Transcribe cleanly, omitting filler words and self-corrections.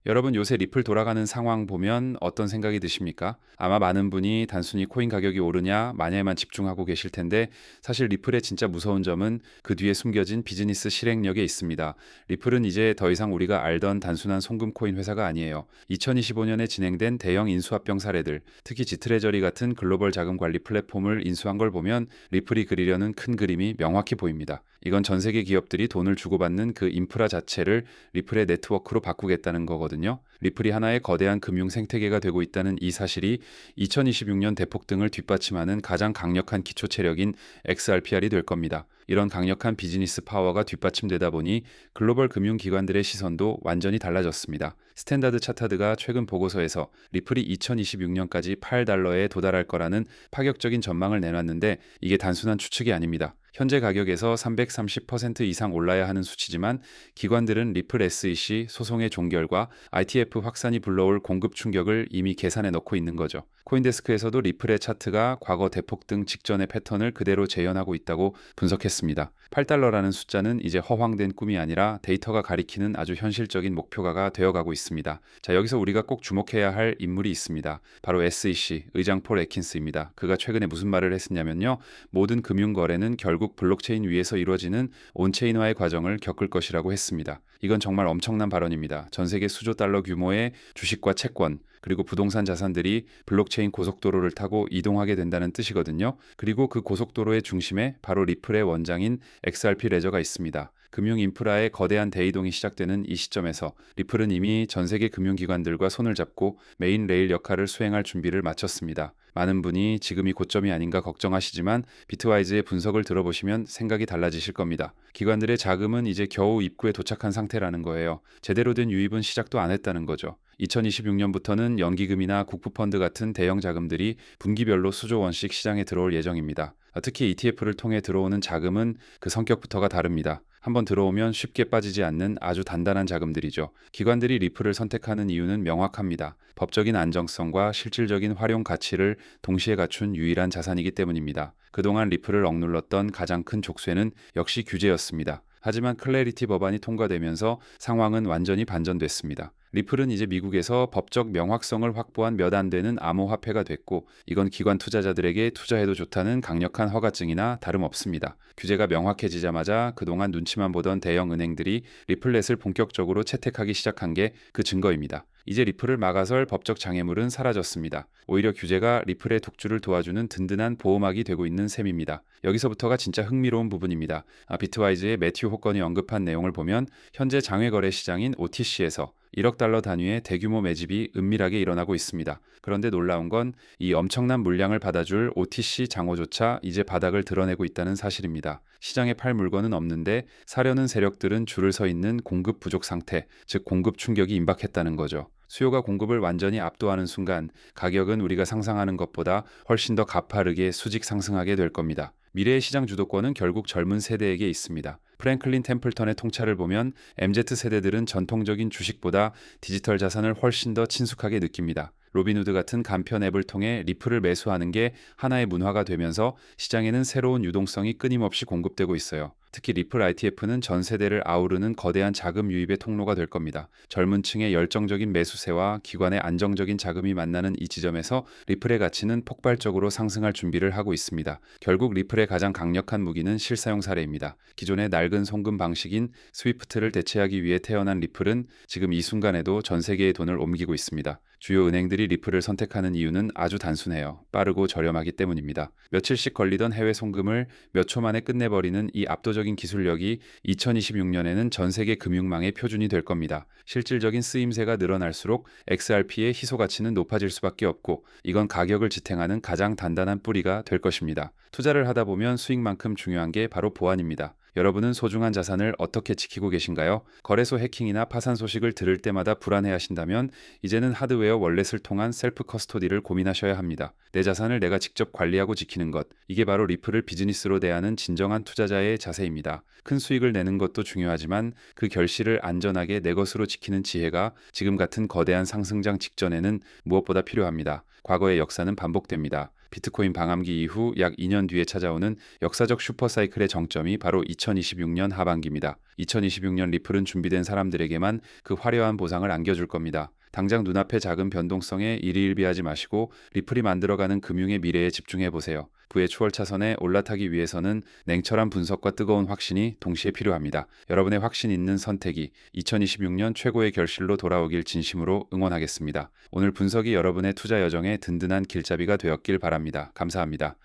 여러분 요새 리플 돌아가는 상황 보면 어떤 생각이 드십니까? 아마 많은 분이 단순히 코인 가격이 오르냐 마냐에만 집중하고 계실 텐데 사실 리플의 진짜 무서운 점은 그 뒤에 숨겨진 비즈니스 실행력에 있습니다. 리플은 이제 더 이상 우리가 알던 단순한 송금 코인 회사가 아니에요. 2025년에 진행된 대형 인수합병 사례들, 특히 지트레저리 같은 글로벌 자금 관리 플랫폼을 인수한 걸 보면 리플이 그리려는 큰 그림이 명확히 보입니다. 이건 전 세계 기업들이 돈을 주고받는 그 인프라 자체를 리플의 네트워크로 바꾸겠다는 거거든요. 리플이 하나의 거대한 금융 생태계가 되고 있다는 이 사실이 2026년 대폭등을 뒷받침하는 가장 강력한 기초 체력인 XRPR이 될 겁니다. 이런 강력한 비즈니스 파워가 뒷받침되다 보니 글로벌 금융 기관들의 시선도 완전히 달라졌습니다. 스탠다드 차타드가 최근 보고서에서 리플이 2026년까지 8달러에 도달할 거라는 파격적인 전망을 내놨는데 이게 단순한 추측이 아닙니다. 현재 가격에서 330% 이상 올라야 하는 수치지만 기관들은 리플 SEC 소송의 종결과 ITF 확산이 불러올 공급 충격을 이미 계산해 넣고 있는 거죠. 코인데스크에서도 리플의 차트가 과거 대폭등 직전의 패턴을 그대로 재현하고 있다고 분석했습니다. 8달러라는 숫자는 이제 허황된 꿈이 아니라 데이터가 가리키는 아주 현실적인 목표가가 되어가고 있습니다. 자, 여기서 우리가 꼭 주목해야 할 인물이 있습니다. 바로 SEC 의장 폴 애킨스입니다. 그가 최근에 무슨 말을 했었냐면요. 모든 금융 거래는 결국 블록체인 위에서 이루어지는 온체인화의 과정을 겪을 것이라고 했습니다. 이건 정말 엄청난 발언입니다. 전 세계 수조 달러 규모의 주식과 채권, 그리고 부동산 자산들이 블록체인 고속도로를 타고 이동하게 된다는 뜻이거든요. 그리고 그 고속도로의 중심에 바로 리플의 원장인 XRP 레저가 있습니다. 금융 인프라의 거대한 대이동이 시작되는 이 시점에서 리플은 이미 전 세계 금융기관들과 손을 잡고 메인 레일 역할을 수행할 준비를 마쳤습니다. 많은 분이 지금이 고점이 아닌가 걱정하시지만 비트와이즈의 분석을 들어보시면 생각이 달라지실 겁니다. 기관들의 자금은 이제 겨우 입구에 도착한 상태라는 거예요. 제대로 된 유입은 시작도 안 했다는 거죠. 2026년부터는 연기금이나 국부펀드 같은 대형 자금들이 분기별로 수조 원씩 시장에 들어올 예정입니다. 특히 ETF를 통해 들어오는 자금은 그 성격부터가 다릅니다. 한번 들어오면 쉽게 빠지지 않는 아주 단단한 자금들이죠. 기관들이 리플을 선택하는 이유는 명확합니다. 법적인 안정성과 실질적인 활용 가치를 동시에 갖춘 유일한 자산이기 때문입니다. 그동안 리플을 억눌렀던 가장 큰 족쇄는 역시 규제였습니다. 하지만 클래리티 법안이 통과되면서 상황은 완전히 반전됐습니다. 리플은 이제 미국에서 법적 명확성을 확보한 몇 안 되는 암호화폐가 됐고 이건 기관 투자자들에게 투자해도 좋다는 강력한 허가증이나 다름없습니다. 규제가 명확해지자마자 그동안 눈치만 보던 대형 은행들이 리플렛을 본격적으로 채택하기 시작한 게 그 증거입니다. 이제 리플을 막아설 법적 장애물은 사라졌습니다. 오히려 규제가 리플의 독주를 도와주는 든든한 보호막이 되고 있는 셈입니다. 여기서부터가 진짜 흥미로운 부분입니다. 비트와이즈의 매튜 호건이 언급한 내용을 보면 현재 장외거래 시장인 OTC에서 1억 달러 단위의 대규모 매집이 은밀하게 일어나고 있습니다. 그런데 놀라운 건 이 엄청난 물량을 받아줄 OTC 장호조차 이제 바닥을 드러내고 있다는 사실입니다. 시장에 팔 물건은 없는데 사려는 세력들은 줄을 서 있는 공급 부족 상태, 즉 공급 충격이 임박했다는 거죠. 수요가 공급을 완전히 압도하는 순간 가격은 우리가 상상하는 것보다 훨씬 더 가파르게 수직 상승하게 될 겁니다. 미래의 시장 주도권은 결국 젊은 세대에게 있습니다. 프랭클린 템플턴의 통찰을 보면 MZ세대들은 전통적인 주식보다 디지털 자산을 훨씬 더 친숙하게 느낍니다. 로빈후드 같은 간편 앱을 통해 리플을 매수하는 게 하나의 문화가 되면서 시장에는 새로운 유동성이 끊임없이 공급되고 있어요. 특히 리플 ITF는 전 세대를 아우르는 거대한 자금 유입의 통로가 될 겁니다. 젊은 층의 열정적인 매수세와 기관의 안정적인 자금이 만나는 이 지점에서 리플의 가치는 폭발적으로 상승할 준비를 하고 있습니다. 결국 리플의 가장 강력한 무기는 실사용 사례입니다. 기존의 낡은 송금 방식인 스위프트를 대체하기 위해 태어난 리플은 지금 이 순간에도 전 세계의 돈을 옮기고 있습니다. 주요 은행들이 리플을 선택하는 이유는 아주 단순해요. 빠르고 저렴하기 때문입니다. 며칠씩 걸리던 해외 송금을 몇 초 만에 끝내버리는 이 압도적인 기술력이 2026년에는 전 세계 금융망의 표준이 될 겁니다. 실질적인 쓰임새가 늘어날수록 XRP의 희소 가치는 높아질 수밖에 없고 이건 가격을 지탱하는 가장 단단한 뿌리가 될 것입니다. 투자를 하다 보면 수익만큼 중요한 게 바로 보안입니다. 여러분은 소중한 자산을 어떻게 지키고 계신가요? 거래소 해킹이나 파산 소식을 들을 때마다 불안해하신다면 이제는 하드웨어 월렛을 통한 셀프 커스토디를 고민하셔야 합니다. 내 자산을 내가 직접 관리하고 지키는 것, 이게 바로 리플을 비즈니스로 대하는 진정한 투자자의 자세입니다. 큰 수익을 내는 것도 중요하지만 그 결실을 안전하게 내 것으로 지키는 지혜가 지금 같은 거대한 상승장 직전에는 무엇보다 필요합니다. 과거의 역사는 반복됩니다. 비트코인 방암기 이후 약 2년 뒤에 찾아오는 역사적 슈퍼사이클의 정점이 바로 2026년 하반기입니다. 2026년 리플은 준비된 사람들에게만 그 화려한 보상을 안겨줄 겁니다. 당장 눈앞의 작은 변동성에 일희일비하지 마시고 리플이 만들어가는 금융의 미래에 집중해 보세요. 부의 추월 차선에 올라타기 위해서는 냉철한 분석과 뜨거운 확신이 동시에 필요합니다. 여러분의 확신 있는 선택이 2026년 최고의 결실로 돌아오길 진심으로 응원하겠습니다. 오늘 분석이 여러분의 투자 여정에 든든한 길잡이가 되었길 바랍니다. 감사합니다.